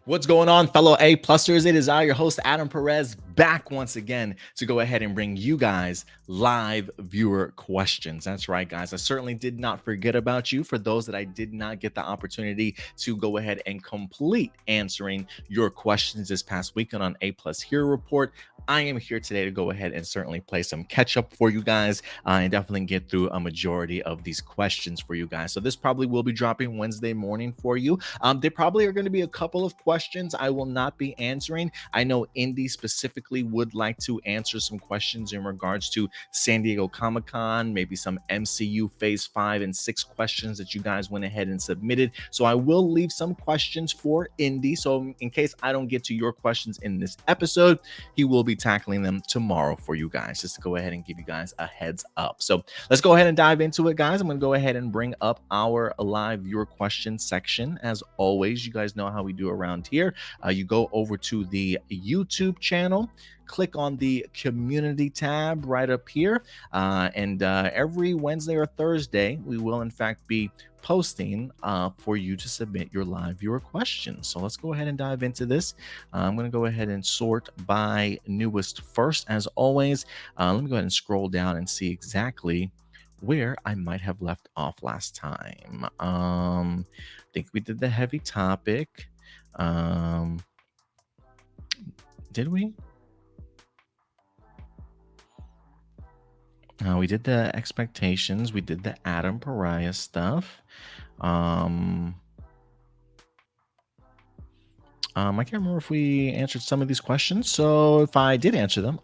What's going on, fellow A-Plusters? It is I, your host, Adam Perez, back once again to go ahead and bring you guys live viewer questions. That's right, guys. I certainly did not forget about you. For those that I did not get the opportunity to go ahead and complete answering your questions this past weekend on A-Plus Hero Report, I am here today to go ahead and certainly play some catch up for you guys and definitely get through a majority of these questions for you guys. So this probably will be dropping Wednesday morning for you. There probably are going to be a couple of questions I will not be answering. I know Indy specifically would like to answer some questions in regards to San Diego Comic-Con, maybe some MCU Phase 5 and 6 questions that you guys went ahead and submitted. So I will leave some questions for Indy. So in case I don't get to your questions in this episode, he will be tackling them tomorrow for you guys, just to go ahead and give you guys a heads up. So let's go ahead and dive into it, guys. I'm going to go ahead and bring up our live viewer question section. As always, you guys know how we do around here. You go over to the YouTube channel, click on the community tab right up here, and every Wednesday or Thursday, we will in fact be posting for you to submit your live viewer questions. So let's go ahead and dive into this. I'm going to go ahead and sort by newest first, as always. Let me go ahead and scroll down and see exactly where I might have left off last time. I think we did the heavy topic. Did we? We did the expectations. We did the Adam Pariah stuff. I can't remember if we answered some of these questions. So if I did answer them,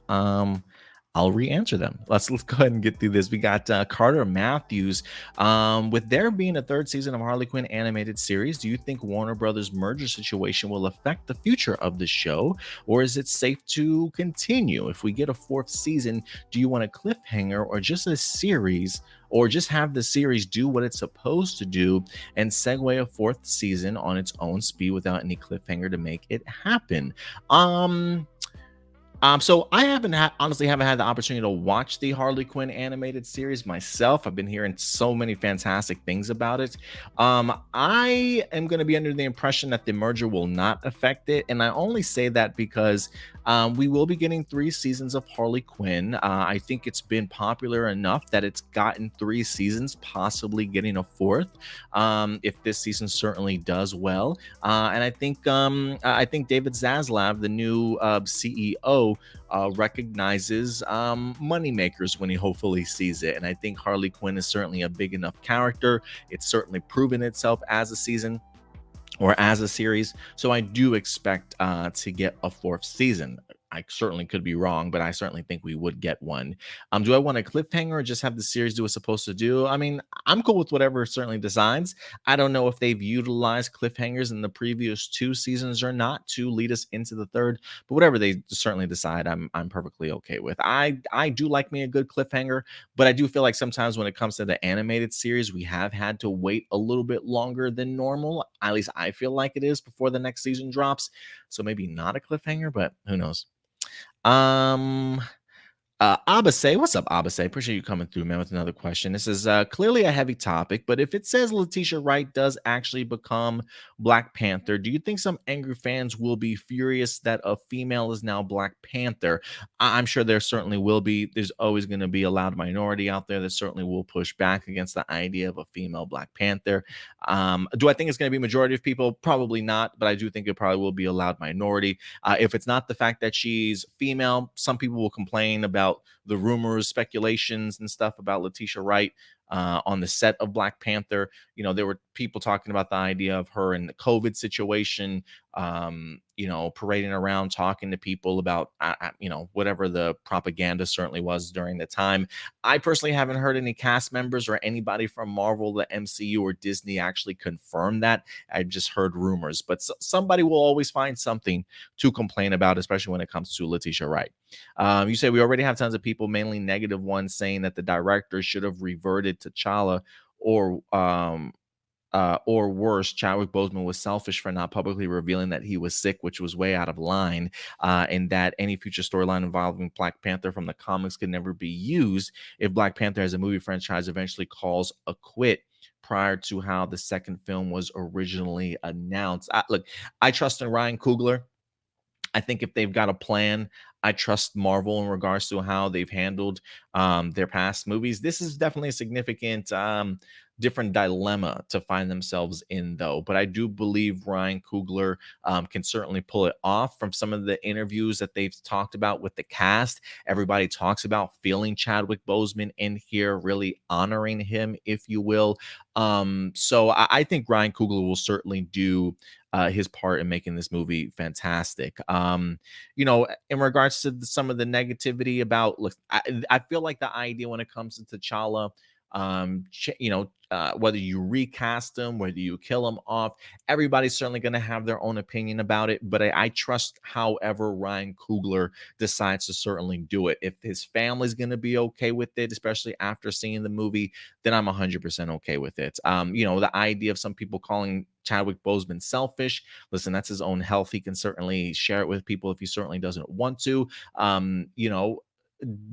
I'll re-answer them. Let's go ahead and get through this. We got Carter Matthews. With there being a third season of Harley Quinn animated series, do you think Warner Brothers merger situation will affect the future of the show, or is it safe to continue? If we get a fourth season, do you want a cliffhanger or just a series, or just have the series do what it's supposed to do and segue a fourth season on its own speed without any cliffhanger to make it happen? So I honestly haven't had the opportunity to watch the Harley Quinn animated series myself. I've been hearing so many fantastic things about it. I am going to be under the impression that the merger will not affect it, and I only say that because we will be getting 3 seasons of Harley Quinn. I think it's been popular enough that it's gotten 3 seasons, possibly getting a fourth. If this season certainly does well, and I think David Zaslav, the new CEO, recognizes moneymakers when he hopefully sees it. And I think Harley Quinn is certainly a big enough character. It's certainly proven itself as a season or as a series. So I do expect to get a fourth season. I certainly could be wrong, but I certainly think we would get one. Do I want a cliffhanger or just have the series do what's supposed to do? I mean, I'm cool with whatever certainly decides. I don't know if they've utilized cliffhangers in the previous 2 seasons or not to lead us into the third, but whatever they certainly decide, I'm perfectly okay with. I do like me a good cliffhanger, but I do feel like sometimes when it comes to the animated series, we have had to wait a little bit longer than normal. At least I feel like it is before the next season drops. So maybe not a cliffhanger, but who knows? Um, Abase, what's up, Abase? Appreciate you coming through, man, with another question. This is clearly a heavy topic, but if it says Letitia Wright does actually become Black Panther, do you think some angry fans will be furious that a female is now Black Panther? I'm sure there certainly will be. There's always going to be a loud minority out there that certainly will push back against the idea of a female Black Panther. Do I think it's going to be majority of people? Probably not, but I do think it probably will be a loud minority. If it's not the fact that she's female, some people will complain about the rumors, speculations, and stuff about Letitia Wright on the set of Black Panther. You know, there were people talking about the idea of her in the COVID situation, parading around, talking to people about, whatever the propaganda certainly was during the time. I personally haven't heard any cast members or anybody from Marvel, the MCU, or Disney actually confirm that. I've just heard rumors, but somebody will always find something to complain about, especially when it comes to Letitia Wright. You say we already have tons of people, mainly negative ones, saying that the director should have reverted to T'Challa, or worse, Chadwick Boseman was selfish for not publicly revealing that he was sick, which was way out of line, and that any future storyline involving Black Panther from the comics could never be used if Black Panther as a movie franchise eventually calls a quit prior to how the second film was originally announced. Look, I trust in Ryan Coogler. I think if they've got a plan, I trust Marvel in regards to how they've handled their past movies. This is definitely a significant different dilemma to find themselves in, though. But I do believe Ryan Coogler can certainly pull it off. From some of the interviews that they've talked about with the cast, everybody talks about feeling Chadwick Boseman in here, really honoring him, if you will. So I think Ryan Coogler will certainly do his part in making this movie fantastic. In regards to some of the negativity about, look, I feel like the idea when it comes to T'Challa, whether you recast him, whether you kill him off, everybody's certainly going to have their own opinion about it. But I trust, however, Ryan Coogler decides to certainly do it. If his family's going to be okay with it, especially after seeing the movie, then I'm 100% okay with it. The idea of some people calling Chadwick Boseman selfish, listen, that's his own health. He can certainly share it with people if he certainly doesn't want to.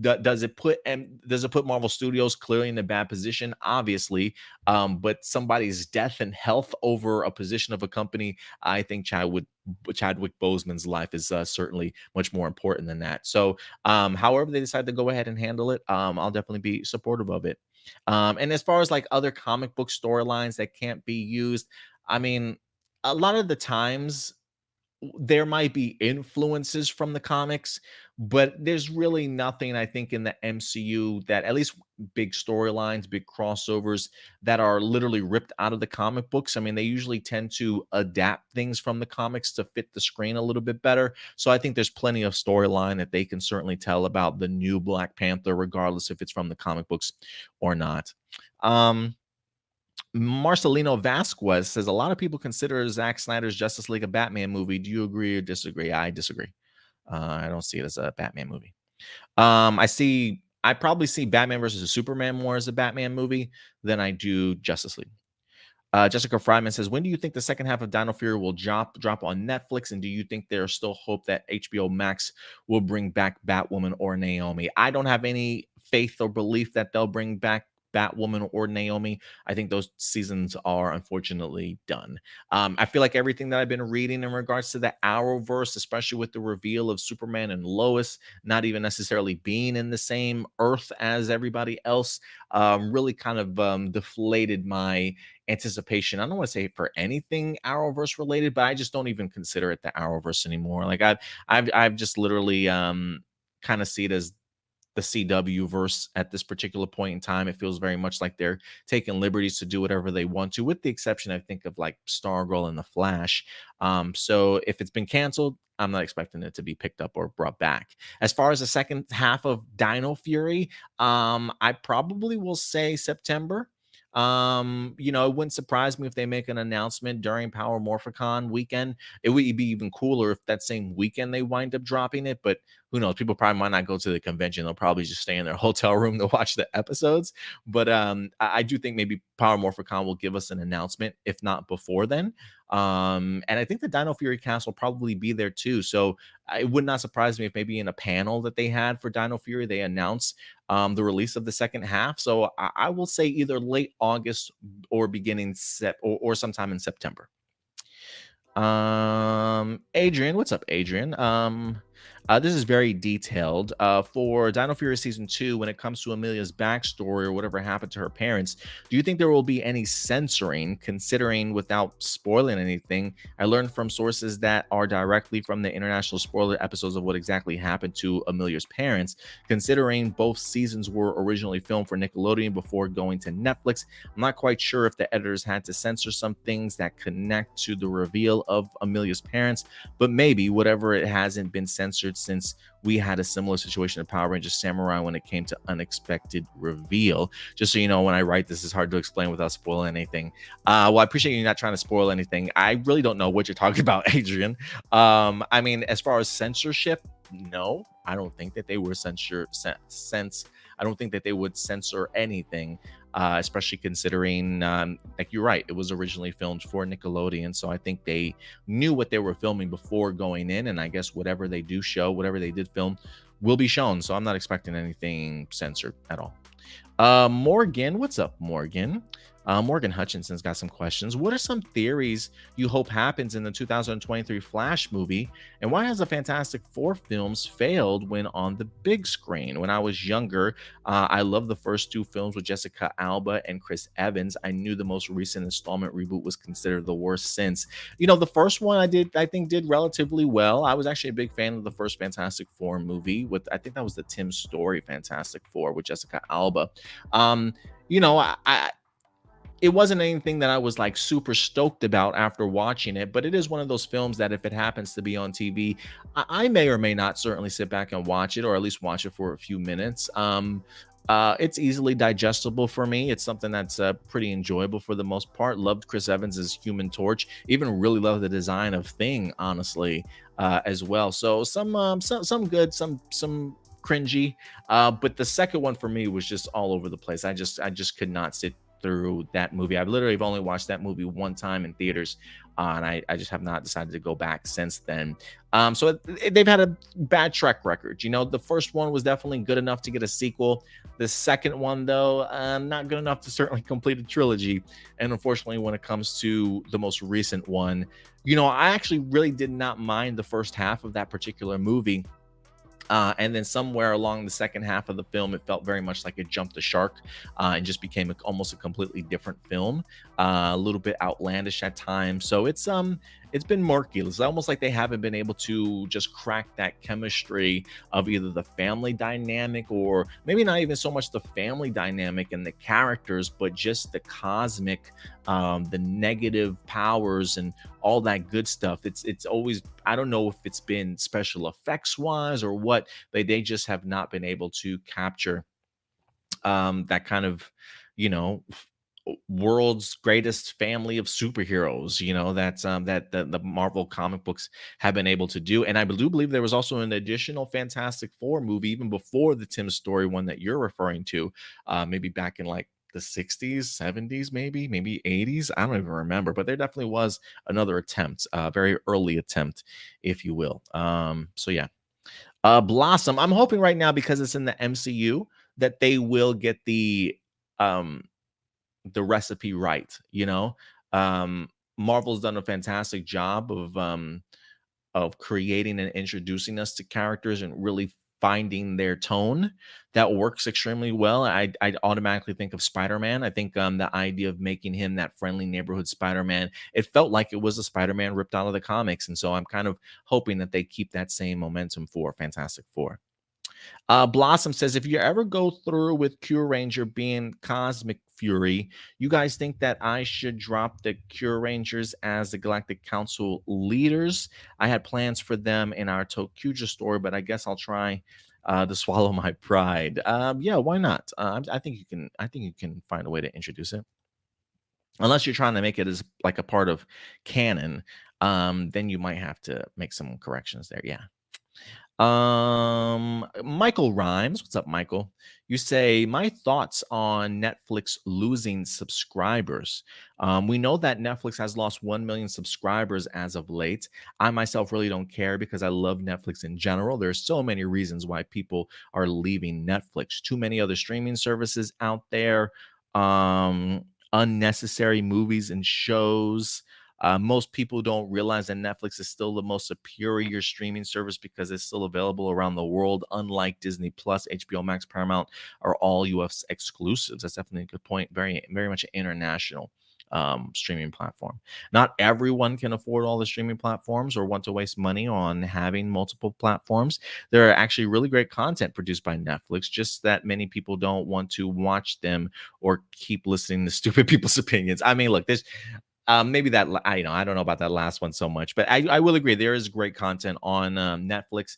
Does it put Marvel Studios clearly in a bad position? Obviously, but somebody's death and health over a position of a company, I think Chadwick Boseman's life is certainly much more important than that. So, however they decide to go ahead and handle it, I'll definitely be supportive of it. And as far as like other comic book storylines that can't be used, I mean, a lot of the times there might be influences from the comics, but there's really nothing I think in the MCU that, at least big storylines, big crossovers, that are literally ripped out of the comic books. I mean, they usually tend to adapt things from the comics to fit the screen a little bit better. So I think there's plenty of storyline that they can certainly tell about the new Black Panther, regardless if it's from the comic books or not. Um, Marcelino Vasquez says a lot of people consider Zack Snyder's Justice League a Batman movie. Do you agree or disagree? I disagree. I don't see it as a Batman movie. I probably see Batman versus Superman more as a Batman movie than I do Justice League. Jessica Fryman says, when do you think the second half of Dino Fury will drop on Netflix? And do you think there's still hope that HBO Max will bring back Batwoman or Naomi? I don't have any faith or belief that they'll bring back Batwoman or Naomi. I think those seasons are unfortunately done. I feel like everything that I've been reading in regards to the Arrowverse, especially with the reveal of Superman and Lois not even necessarily being in the same Earth as everybody else, really kind of deflated my anticipation. I don't want to say for anything Arrowverse related, but I just don't even consider it the Arrowverse anymore. Like I've just literally kind of see it as the CW verse at this particular point in time. It feels very much like they're taking liberties to do whatever they want to, with the exception, I think, of like Stargirl and the Flash. So if it's been canceled, I'm not expecting it to be picked up or brought back. As far as the second half of Dino Fury, I probably will say September. It wouldn't surprise me if they make an announcement during Power Morphicon weekend. It would be even cooler if that same weekend they wind up dropping it, but who knows? People probably might not go to the convention. They'll probably just stay in their hotel room to watch the episodes. But I do think maybe Power Morphicon will give us an announcement, if not before then. And I think the Dino Fury cast will probably be there too. So it would not surprise me if maybe in a panel that they had for Dino Fury, they announced the release of the second half. So I will say either late August or beginning or sometime in September. Adrian, what's up, Adrian? This is very detailed. For Dino Fury Season 2, when it comes to Amelia's backstory or whatever happened to her parents, do you think there will be any censoring, considering, without spoiling anything, I learned from sources that are directly from the international spoiler episodes of what exactly happened to Amelia's parents, considering both seasons were originally filmed for Nickelodeon before going to Netflix. I'm not quite sure if the editors had to censor some things that connect to the reveal of Amelia's parents, but maybe whatever it hasn't been censored, since we had a similar situation in Power Rangers Samurai when it came to unexpected reveal. Just so you know, when I write this, it's hard to explain without spoiling anything. Well, I appreciate you not trying to spoil anything. I really don't know what you're talking about, Adrian. I mean, as far as censorship, no, I don't think that they were I don't think that they would censor anything, especially considering, like you're right, it was originally filmed for Nickelodeon. So I think they knew what they were filming before going in. And I guess whatever they do show, whatever they did film, will be shown. So I'm not expecting anything censored at all. Morgan, what's up, Morgan? Morgan Hutchinson's got some questions. What are some theories you hope happens in the 2023 Flash movie? And why has the Fantastic Four films failed when on the big screen? When I was younger, I loved the first two films with Jessica Alba and Chris Evans. I knew the most recent installment reboot was considered the worst since. The first one I think did relatively well. I was actually a big fan of the first Fantastic Four movie with, I think that was the Tim Story Fantastic Four with Jessica Alba. Um, I it wasn't anything that I was like super stoked about after watching it, but it is one of those films that if it happens to be on TV, I may or may not certainly sit back and watch it, or at least watch it for a few minutes. It's easily digestible for me. It's something that's pretty enjoyable for the most part. Loved Chris Evans as Human Torch. Even really love the design of Thing, honestly, as well. So some good, some cringy. But the second one for me was just all over the place. I just could not sit through that movie. I've literally only watched that movie one time in theaters, and I just have not decided to go back since then. They've had a bad track record. The first one was definitely good enough to get a sequel. The second one, though, not good enough to certainly complete a trilogy. And unfortunately, when it comes to the most recent one, I actually really did not mind the first half of that particular movie. And then somewhere along the second half of the film, it felt very much like it jumped the shark and just became almost a completely different film, a little bit outlandish at times. So it's been murky. It's almost like they haven't been able to just crack that chemistry of either the family dynamic, or maybe not even so much the family dynamic and the characters, but just the cosmic, the negative powers and all that good stuff. It's always, I don't know if it's been special effects wise or what, but they just have not been able to capture that kind of, you know, f- world's greatest family of superheroes. That the Marvel comic books have been able to do. And I do believe there was also an additional Fantastic Four movie even before the Tim Story one that you're referring to, maybe back in like the 60s, 70s, maybe 80s. I don't even remember, but there definitely was another attempt, a very early attempt, if you will. So yeah. Blossom. I'm hoping right now, because it's in the MCU, that they will get um the recipe right. Marvel's done a fantastic job of creating and introducing us to characters and really finding their tone that works extremely well. I automatically think of Spider-Man. I think the idea of making him that friendly neighborhood Spider-Man, it felt like it was a Spider-Man ripped out of the comics. And so I'm kind of hoping that they keep that same momentum for Fantastic Four. Blossom says, if you ever go through with Cure Ranger being Cosmic Fury, you guys think that I should drop the Cure Rangers as the Galactic Council leaders? I had plans for them in our Tokuja story, but I guess I'll try to swallow my pride. Yeah, why not? I think you can. I think you can find a way to introduce it, unless you're trying to make it as like a part of canon. Then you might have to make some corrections there. Yeah. Michael Rhymes, what's up, Michael? You say, my thoughts on Netflix losing subscribers. We know that Netflix has lost 1 million subscribers as of late. I myself really don't care because I love Netflix in general. There's so many reasons why people are leaving Netflix. Too many other streaming services out there, unnecessary movies and shows. Most people don't realize that Netflix is still the most superior streaming service because it's still available around the world, unlike Disney Plus, HBO Max, Paramount are all US exclusives. That's definitely a good point. Very, very much an international streaming platform. Not everyone can afford all the streaming platforms or want to waste money on having multiple platforms. There are actually really great content produced by Netflix, just that many people don't want to watch them or keep listening to stupid people's opinions. I mean, look, there's maybe that I don't know about that last one so much, but I will agree there is great content on Netflix.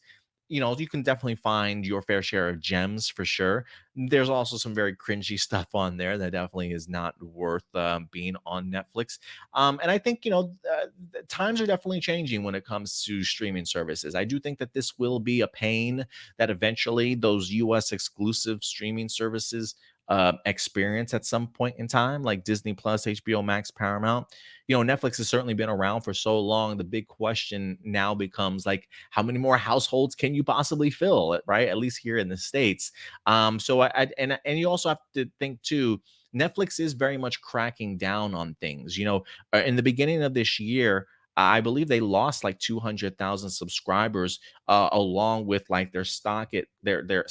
You can definitely find your fair share of gems for sure. There's also some very cringy stuff on there that definitely is not worth being on Netflix. And I think times are definitely changing when it comes to streaming services. I do think that this will be a pain that eventually those US exclusive streaming services experience at some point in time, like Disney Plus, HBO Max, Paramount. Netflix has certainly been around for so long. The big question now becomes like, how many more households can you possibly fill, right? At least here in the States. So and you also have to think too, Netflix is very much cracking down on things. In the beginning of this year, I believe they lost like 200,000 subscribers, along with like their stock at their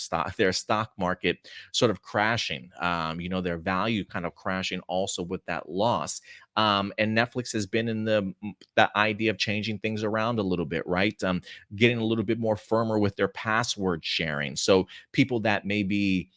stock market sort of crashing. Their value kind of crashing also with that loss. And Netflix has been in the idea of changing things around a little bit, right? Getting a little bit more firmer with their password sharing. So people that may be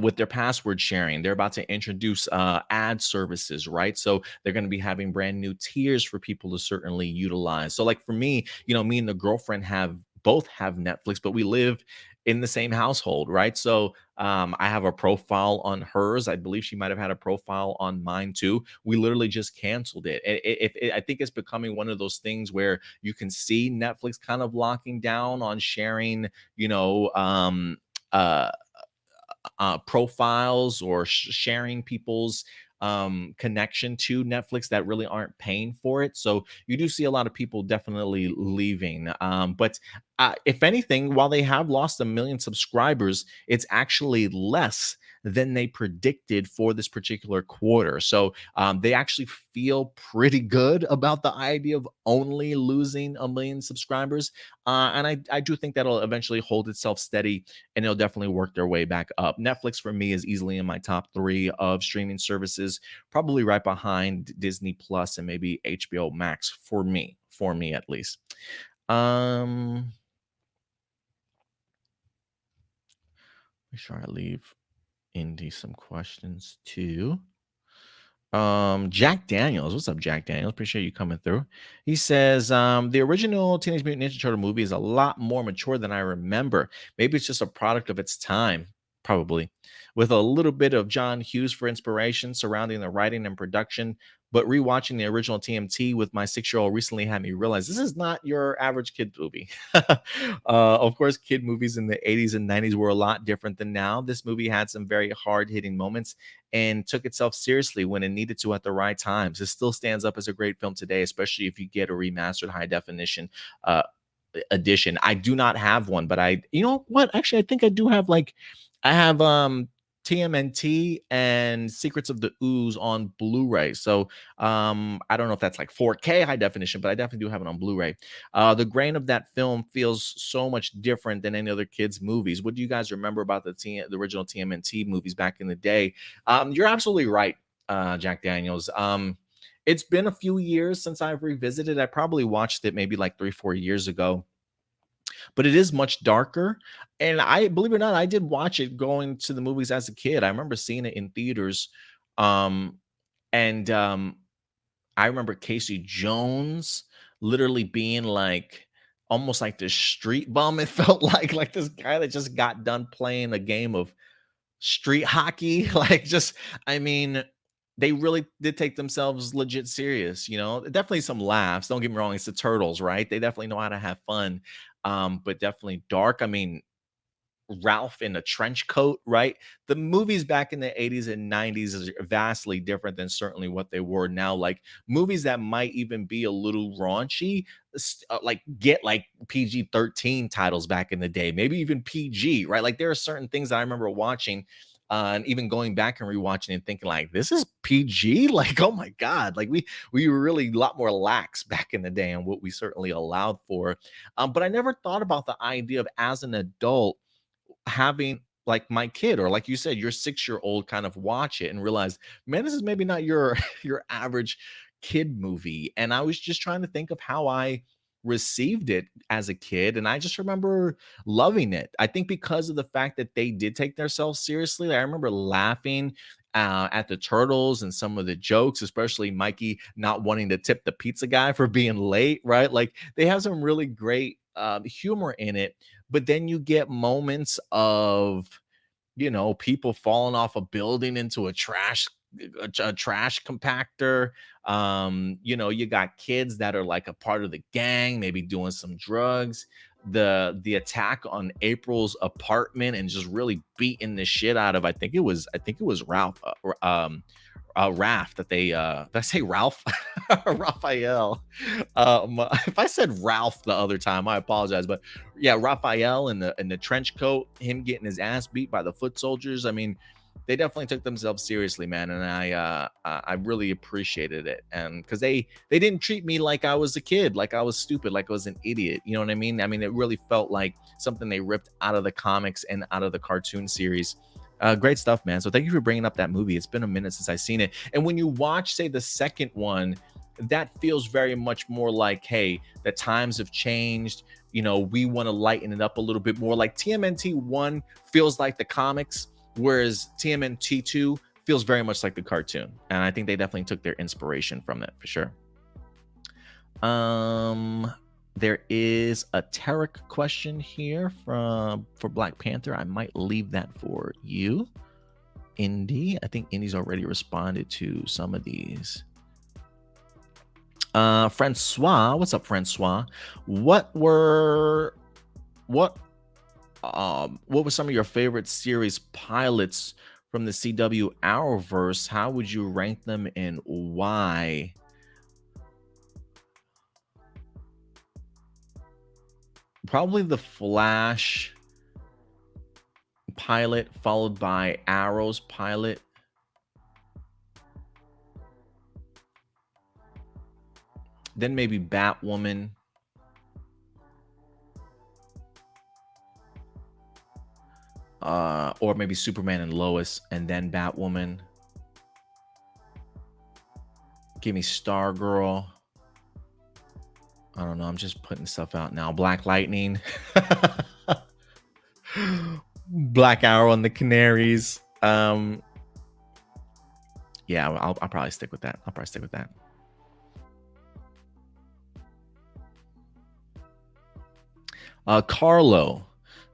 with their password sharing, they're about to introduce ad services, right? So they're going to be having brand new tiers for people to certainly utilize. So like for me, me and the girlfriend have Netflix, but we live in the same household, right? So I have a profile on hers. I believe she might have had a profile on mine too. We literally just canceled it. I think it's becoming one of those things where you can see Netflix kind of locking down on sharing, you know, uh, profiles or sharing people's connection to Netflix that really aren't paying for it. So you do see a lot of people definitely leaving. But if anything, while they have lost 1 million subscribers, it's actually less than they predicted for this particular quarter. So they actually feel pretty good about the idea of only losing 1 million subscribers. And I do think that'll eventually hold itself steady and it'll definitely work their way back up. Netflix for me is easily in my top 3 of streaming services, probably right behind Disney Plus and maybe HBO Max for me at least. Um, Make sure I leave Indy some questions too. Jack Daniels, what's up, Jack Daniels? Appreciate you coming through. He says, the original Teenage Mutant Ninja Turtle movie is a lot more mature than I remember. Maybe it's just a product of its time, probably, with a little bit of John Hughes for inspiration surrounding the writing and production. But rewatching the original TMT with my 6-year-old recently had me realize this is not your average kid movie. Of course, kid movies in the 80s and 90s were a lot different than now. This movie had some very hard hitting moments and took itself seriously when it needed to at the right times. It still stands up as a great film today, especially if you get a remastered high definition uh, edition. I do not have one, but you know what? Actually, I think I do have I have TMNT and Secrets of the Ooze on Blu-ray. So I don't know if that's like 4K high definition, but I definitely do have it on Blu-ray. The grain of that film feels so much different than any other kids' movies. What do you guys remember about the original TMNT movies back in the day? You're absolutely right, Jack Daniels. It's been a few years since I've revisited. I probably watched it maybe like 3-4 years ago, but it is much darker. And I believe it or not, I did watch it going to the movies as a kid. I remember seeing it in theaters. Um, and I remember Casey Jones literally being like almost like this street bum. It felt like this guy that just got done playing a game of street hockey. I mean, they really did take themselves legit serious. Definitely some laughs. Don't get me wrong, it's the turtles, right? They definitely know how to have fun. But definitely dark. I mean, Ralph in a trench coat, right? The movies back in the 80s and 90s is vastly different than certainly what they were now. Like movies that might even be a little raunchy, like get like PG-13 titles back in the day, maybe even PG, right? Like there are certain things that I remember watching. And even going back and rewatching and thinking like this is PG, like oh my god, like we were really a lot more lax back in the day and what we certainly allowed for. But I never thought about the idea of as an adult having like my kid or like you said your 6-year-old kind of watch it and realize, man, this is maybe not your your average kid movie. And I was just trying to think of how I received it as a kid, and I just remember loving it. I think because of the fact that they did take themselves seriously. I remember laughing at the turtles and some of the jokes, especially Mikey not wanting to tip the pizza guy for being late, right? Like they have some really great humor in it, but then you get moments of people falling off a building into a trash compactor. You got kids that are like a part of the gang, maybe doing some drugs. The attack on April's apartment and just really beating the shit out of I think it was Ralph Raph that they did I say Ralph? Raphael. If I said Ralph the other time, I apologize. But yeah, Raphael in the trench coat, him getting his ass beat by the foot soldiers. I mean, they definitely took themselves seriously, man, and I really appreciated it, and because they didn't treat me like I was a kid, like I was stupid, like I was an idiot. You know what I mean? I mean, it really felt like something they ripped out of the comics and out of the cartoon series. Great stuff, man. So thank you for bringing up that movie. It's been a minute since I've seen it, and when you watch, say, the second one, that feels very much more like, hey, the times have changed. You know, we want to lighten it up a little bit more. Like TMNT one feels like the comics, whereas TMNT 2 feels very much like the cartoon. And I think they definitely took their inspiration from it for sure. Um, there is a Tarek question here from for Black Panther. I might leave that for you, Indy. I think Indy's already responded to some of these. Francois, what's up, Francois? What were what what were some of your favorite series pilots from the CW Arrowverse? How would you rank them and why? Probably the Flash pilot, followed by Arrow's pilot. Then maybe Batwoman. Or maybe Superman and Lois, and then Batwoman. Give me Stargirl. I don't know. I'm just putting stuff out now. Black Lightning. Black Arrow and the Canaries. Yeah, I'll probably stick with that. I'll probably stick with that. Carlo,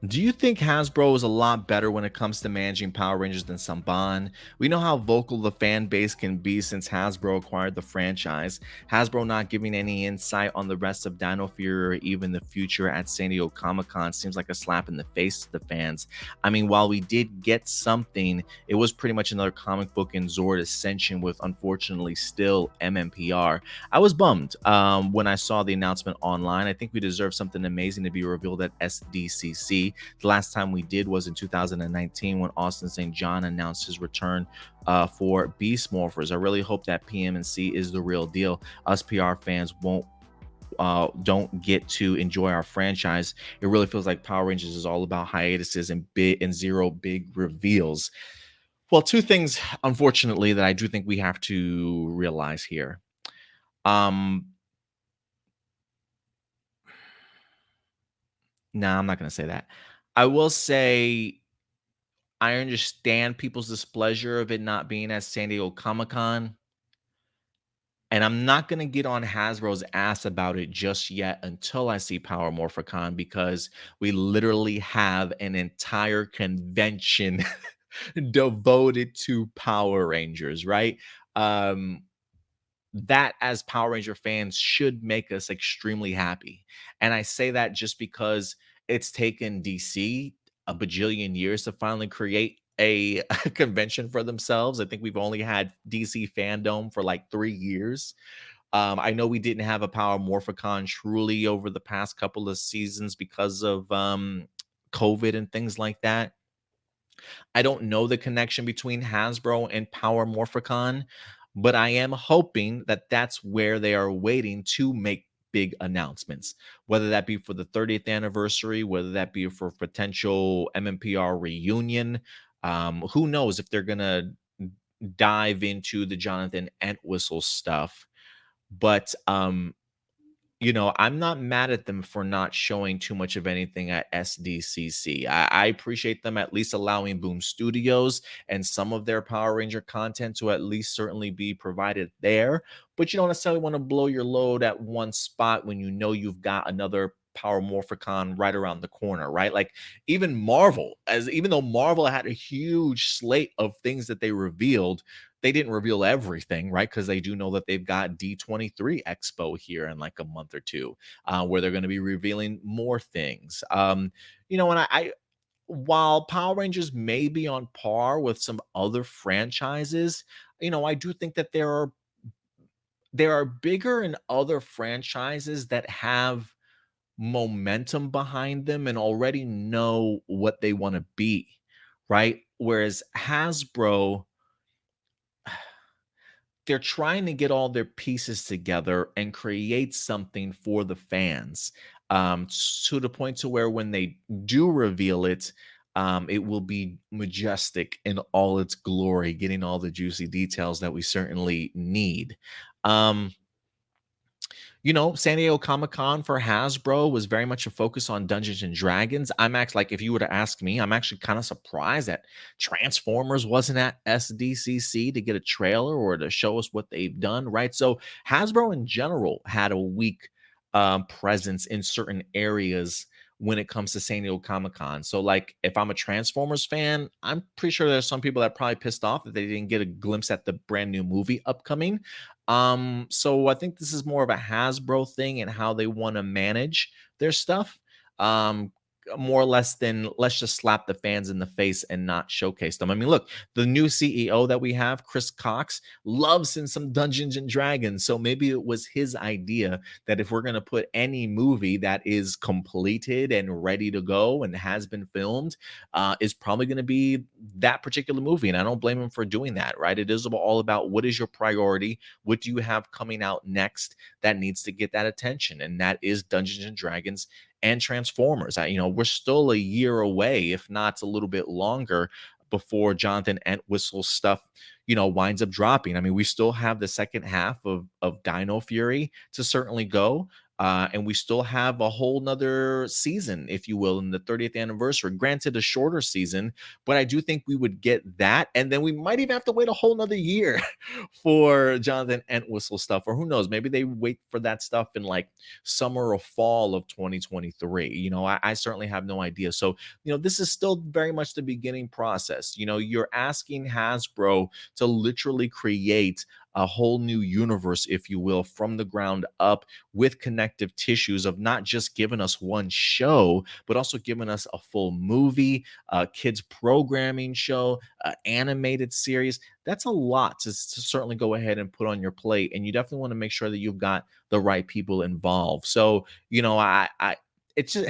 do you think Hasbro is a lot better when it comes to managing Power Rangers than Samban? We know how vocal the fan base can be since Hasbro acquired the franchise. Hasbro not giving any insight on the rest of Dino Fury or even the future at San Diego Comic-Con seems like a slap in the face to the fans. I mean, while we did get something, it was pretty much another comic book in Zord Ascension with, unfortunately, still MMPR. I was bummed when I saw the announcement online. I think we deserve something amazing to be revealed at SDCC. The last time we did was in 2019 when Austin St. John announced his return for Beast Morphers. I really hope that PMC is the real deal. Us PR fans don't get to enjoy our franchise. It really feels like Power Rangers is all about hiatuses and zero big reveals. Well, two things, unfortunately, that I do think we have to realize here. No, I'm not going to say that. I will say I understand people's displeasure of it not being at San Diego Comic-Con, and I'm not going to get on Hasbro's ass about it just yet until I see Power Morphicon, because we literally have an entire convention devoted to Power Rangers, right? Um, that as Power Ranger fans should make us extremely happy. And I say that just because it's taken DC a bajillion years to finally create a, a convention for themselves. I think we've only had DC fandom for like 3 years. I know we didn't have a Power Morphicon truly over the past couple of seasons because of COVID and things like that. I don't know the connection between Hasbro and Power Morphicon, but I am hoping that that's where they are waiting to make big announcements, whether that be for the 30th anniversary, whether that be for potential MMPR reunion. Who knows if they're going to dive into the Jonathan Entwistle stuff. But I'm not mad at them for not showing too much of anything at SDCC. I appreciate them at least allowing Boom Studios and some of their Power Ranger content to at least certainly be provided there. But you don't necessarily want to blow your load at one spot when you know you've got another Power Morphicon right around the corner, right? Like even though Marvel had a huge slate of things that they revealed, they didn't reveal everything, right? Because they do know that they've got D23 Expo here in like a month or two, where they're going to be revealing more things. And I while Power Rangers may be on par with some other franchises, I do think that there are bigger and other franchises that have momentum behind them and already know what they want to be, right? Whereas Hasbro, they're trying to get all their pieces together and create something for the fans, to the point to where when they do reveal it, it will be majestic in all its glory, getting all the juicy details that we certainly need. Um, San Diego Comic-Con for Hasbro was very much a focus on Dungeons and Dragons. I'm actually like, if you were to ask me, I'm actually kind of surprised that Transformers wasn't at SDCC to get a trailer or to show us what they've done, right? So Hasbro in general had a weak presence in certain areas when it comes to San Diego Comic-Con. So, like, if I'm a Transformers fan, I'm pretty sure there's some people that probably pissed off that they didn't get a glimpse at the brand new movie upcoming. So I think this is more of a Hasbro thing and how they want to manage their stuff. More or less than let's just slap the fans in the face and not showcase them. I mean, look, the new CEO that we have, Chris Cox, loves in some Dungeons and Dragons. So maybe it was his idea that if we're going to put any movie that is completed and ready to go and has been filmed, is probably going to be that particular movie. And I don't blame him for doing that, right? It is all about what is your priority? What do you have coming out next that needs to get that attention? And that is Dungeons and Dragons and Transformers. We're still a year away, if not a little bit longer, before Jonathan Entwistle's stuff, winds up dropping. I mean, we still have the second half of Dino Fury to certainly go. And we still have a whole nother season, if you will, in the 30th anniversary. Granted, a shorter season, but I do think we would get that. And then we might even have to wait a whole nother year for Jonathan Entwistle stuff. Or who knows, maybe they wait for that stuff in like summer or fall of 2023. I certainly have no idea. So, this is still very much the beginning process. You're asking Hasbro to literally create a whole new universe, if you will, from the ground up with connective tissues of not just giving us one show, but also giving us a full movie, a kids programming show, animated series. That's a lot to certainly go ahead and put on your plate. And you definitely want to make sure that you've got the right people involved. So, it's just,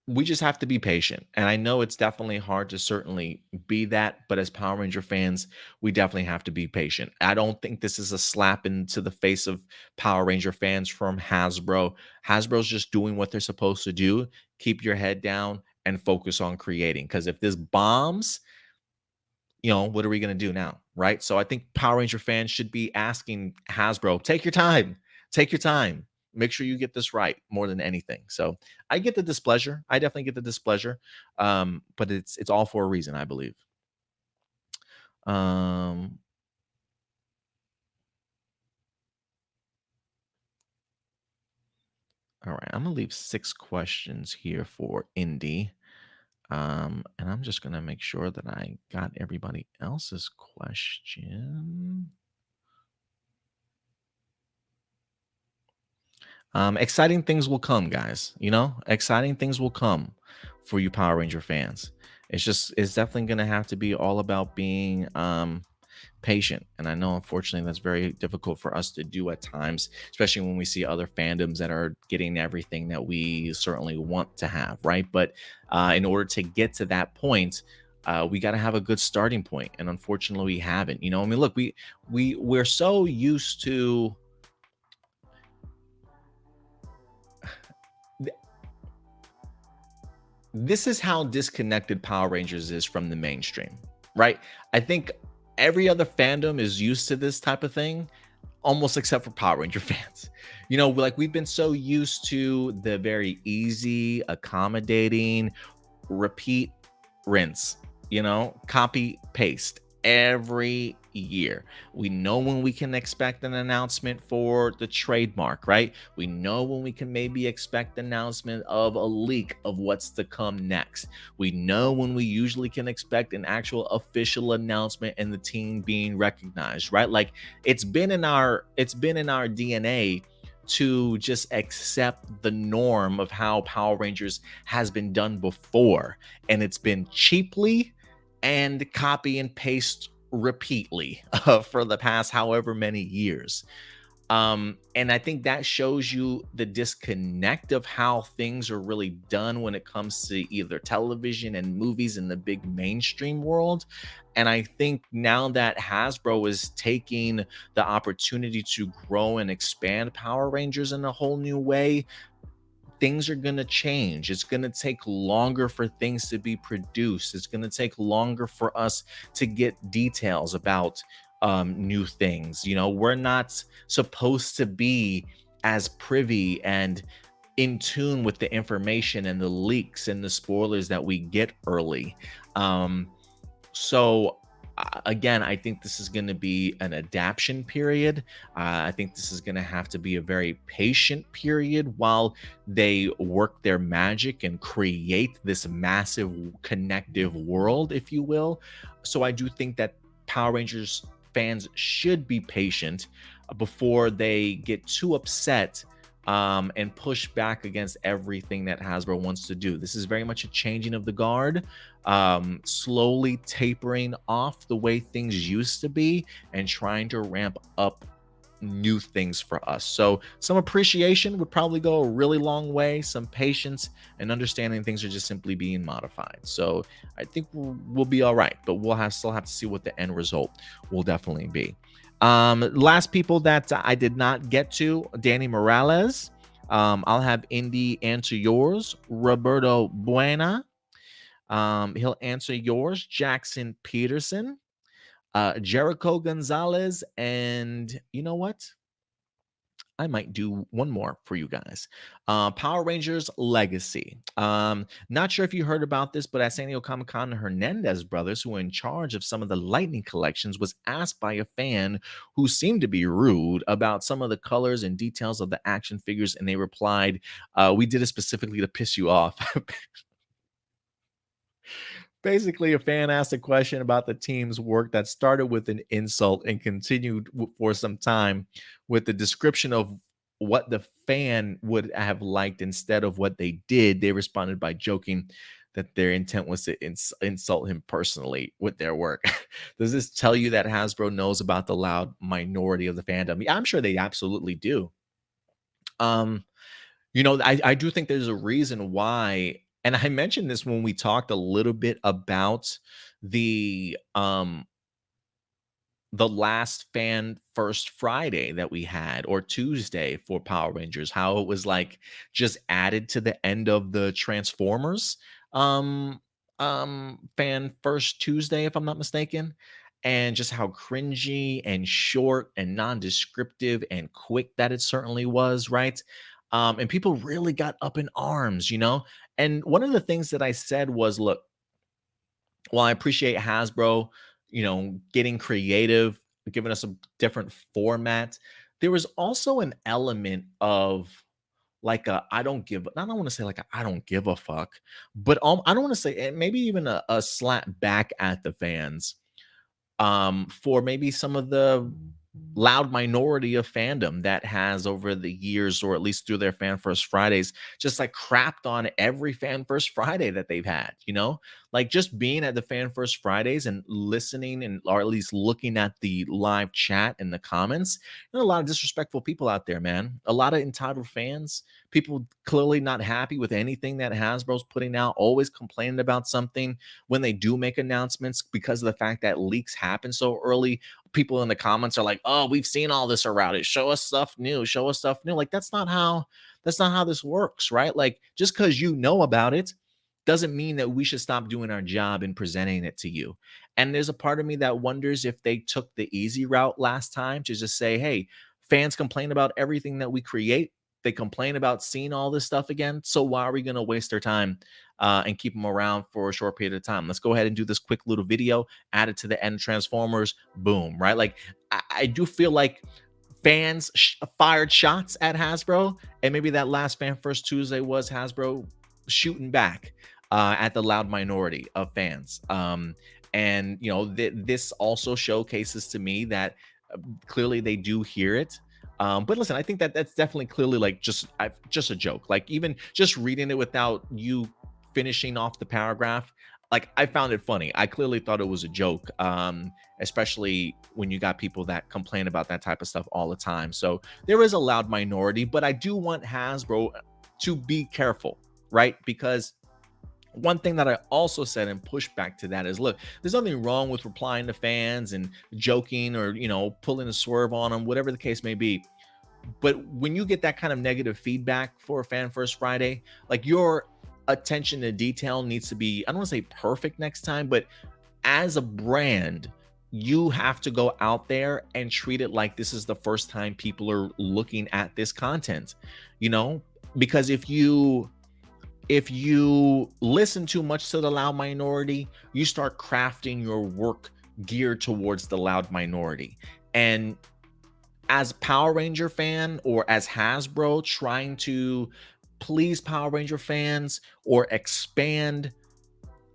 we just have to be patient. And I know it's definitely hard to certainly be that, but as Power Ranger fans, we definitely have to be patient. I don't think this is a slap into the face of Power Ranger fans from Hasbro. Hasbro's just doing what they're supposed to do. Keep your head down and focus on creating. Because if this bombs, what are we going to do now? Right. So I think Power Ranger fans should be asking Hasbro, take your time, take your time. Make sure you get this right more than anything. So I get the displeasure. I definitely get the displeasure. But it's all for a reason, I believe. Um, all right. I'm gonna leave 6 questions here for Indy. And I'm just gonna make sure that I got everybody else's question. Exciting things will come, guys. Exciting things will come for you Power Ranger fans. It's definitely going to have to be all about being patient. And I know, unfortunately, that's very difficult for us to do at times, especially when we see other fandoms that are getting everything that we certainly want to have, right? But in order to get to that point, we got to have a good starting point, and unfortunately, we haven't. I mean, look, we're so used to this is how disconnected Power Rangers is from the mainstream, right? I think every other fandom is used to this type of thing, almost except for Power Ranger fans. Like we've been so used to the very easy, accommodating, repeat, rinse, copy, paste every year. We know when we can expect an announcement for the trademark, right? We know when we can maybe expect announcement of a leak of what's to come next. We know when we usually can expect an actual official announcement and the team being recognized, right? Like it's been in our DNA to just accept the norm of how Power Rangers has been done before, and it's been cheaply and copy and paste repeatedly for the past however many years. And I think that shows you the disconnect of how things are really done when it comes to either television and movies in the big mainstream world. And I think now that Hasbro is taking the opportunity to grow and expand Power Rangers in a whole new way, things are going to change. It's going to take longer for things to be produced. It's going to take longer for us to get details about new things. You know, we're not supposed to be as privy and in tune with the information and the leaks and the spoilers that we get early. So again, I think this is going to be an adaptation period. I think this is going to have to be a very patient period while they work their magic and create this massive connective world, if you will. So I do think that Power Rangers fans should be patient before they get too upset and push back against everything that Hasbro wants to do. This is very much a changing of the guard, slowly tapering off the way things used to be and trying to ramp up new things for us. So some appreciation would probably go a really long way, some patience and understanding things are just simply being modified. So I think we'll be all right, but still have to see what the end result will definitely be. Last people that I did not get to, Danny Morales. I'll have Indy answer yours. Roberto Buena. He'll answer yours. Jackson Peterson, Jericho Gonzalez, and you know what? I might do one more for you guys. Power Rangers Legacy. Not sure if you heard about this, but at San Diego Comic Con, Hernandez brothers, who were in charge of some of the Lightning collections, was asked by a fan who seemed to be rude about some of the colors and details of the action figures, and they replied, "We did it specifically to piss you off." Basically, a fan asked a question about the team's work that started with an insult and continued for some time with the description of what the fan would have liked instead of what they did. They responded by joking that their intent was to insult him personally with their work. Does this tell you that Hasbro knows about the loud minority of the fandom? Yeah, I'm sure they absolutely do. Um, I do think there's a reason why, and I mentioned this when we talked a little bit about the the last fan first Friday that we had, or Tuesday for Power Rangers, how it was like just added to the end of the Transformers um fan first Tuesday, if I'm not mistaken, and just how cringy and short and non-descriptive and quick that it certainly was, right? And people really got up in arms. And one of the things that I said was, look, well, I appreciate Hasbro, getting creative, giving us a different format. There was also an element of like I don't want to say like I don't give a fuck, but I don't want to say, and maybe even a slap back at the fans for maybe some of the loud minority of fandom that has over the years, or at least through their fan first Fridays, just like crapped on every fan first Friday that they've had. Like just being at the fan first Fridays and listening, and or at least looking at the live chat and the comments. A lot of disrespectful people out there, man. A lot of entitled fans, people clearly not happy with anything that Hasbro's putting out, always complaining about something when they do make announcements, because of the fact that leaks happen so early. People in the comments are like, "Oh, we've seen all this around it. Show us stuff new. Show us stuff new." Like that's not how this works, right? Like just because you know about it doesn't mean that we should stop doing our job in presenting it to you. And there's a part of me that wonders if they took the easy route last time to just say, "Hey, fans complain about everything that we create. They complain about seeing all this stuff again. So why are we going to waste their time and keep them around for a short period of time? Let's go ahead and do this quick little video, add it to the end Transformers, boom," right? Like I do feel like fans fired shots at Hasbro, and maybe that last fan first Tuesday was Hasbro shooting back at the loud minority of fans. And this also showcases to me that clearly they do hear it. But listen, I think that that's definitely clearly like just a joke. Like even just reading it without you finishing off the paragraph, like, I found it funny. I clearly thought it was a joke, especially when you got people that complain about that type of stuff all the time. So there is a loud minority, but I do want Hasbro to be careful, right? Because one thing that I also said and pushed back to that is, look, there's nothing wrong with replying to fans and joking or, pulling a swerve on them, whatever the case may be. But when you get that kind of negative feedback for a Fan First Friday, like, your attention to detail needs to be, I don't want to say perfect next time, but as a brand, you have to go out there and treat it like this is the first time people are looking at this content, you know? Because if you listen too much to the loud minority, you start crafting your work geared towards the loud minority. And as Power Ranger fan or as Hasbro trying to please Power Ranger fans or expand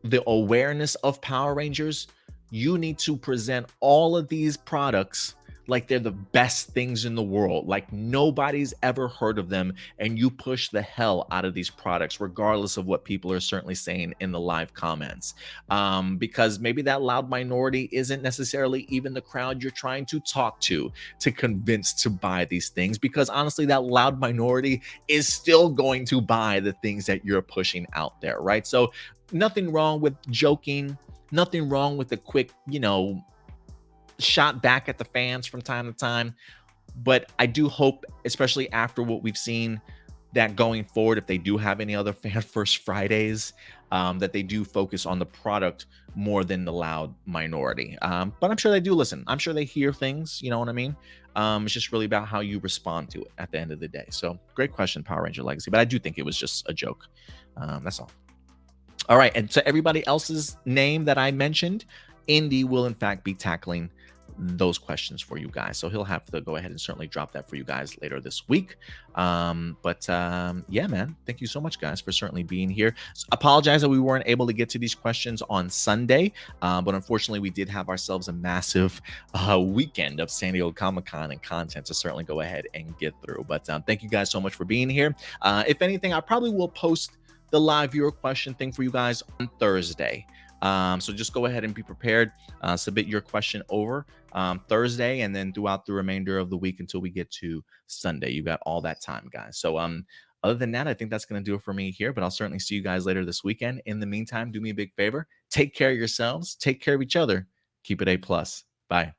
the awareness of Power Rangers, you need to present all of these products like they're the best things in the world, like nobody's ever heard of them, and you push the hell out of these products, regardless of what people are certainly saying in the live comments. Because maybe that loud minority isn't necessarily even the crowd you're trying to talk to convince to buy these things, because honestly, that loud minority is still going to buy the things that you're pushing out there, right? So nothing wrong with joking, nothing wrong with a quick, shot back at the fans from time to time. But I do hope, especially after what we've seen, that going forward, if they do have any other Fan First Fridays, that they do focus on the product more than the loud minority. But I'm sure they do listen. I'm sure they hear things. You know what I mean? It's just really about how you respond to it at the end of the day. So great question, Power Ranger Legacy. But I do think it was just a joke. That's all. All right. And to everybody else's name that I mentioned, Indy will in fact be tackling those questions for you guys. So he'll have to go ahead and certainly drop that for you guys later this week. Yeah, man, thank you so much, guys, for certainly being here. Apologize that we weren't able to get to these questions on Sunday, but unfortunately, we did have ourselves a massive weekend of San Diego Comic-Con and content to certainly go ahead and get through. But thank you guys so much for being here. If anything, I probably will post the live viewer question thing for you guys on Thursday. So just go ahead and be prepared. Submit your question over Thursday, and then throughout the remainder of the week until we get to Sunday. You got all that time, guys. So other than that, I think that's going to do it for me here, but I'll certainly see you guys later this weekend. In the meantime, do me a big favor. Take care of yourselves. Take care of each other. Keep it A+. Bye.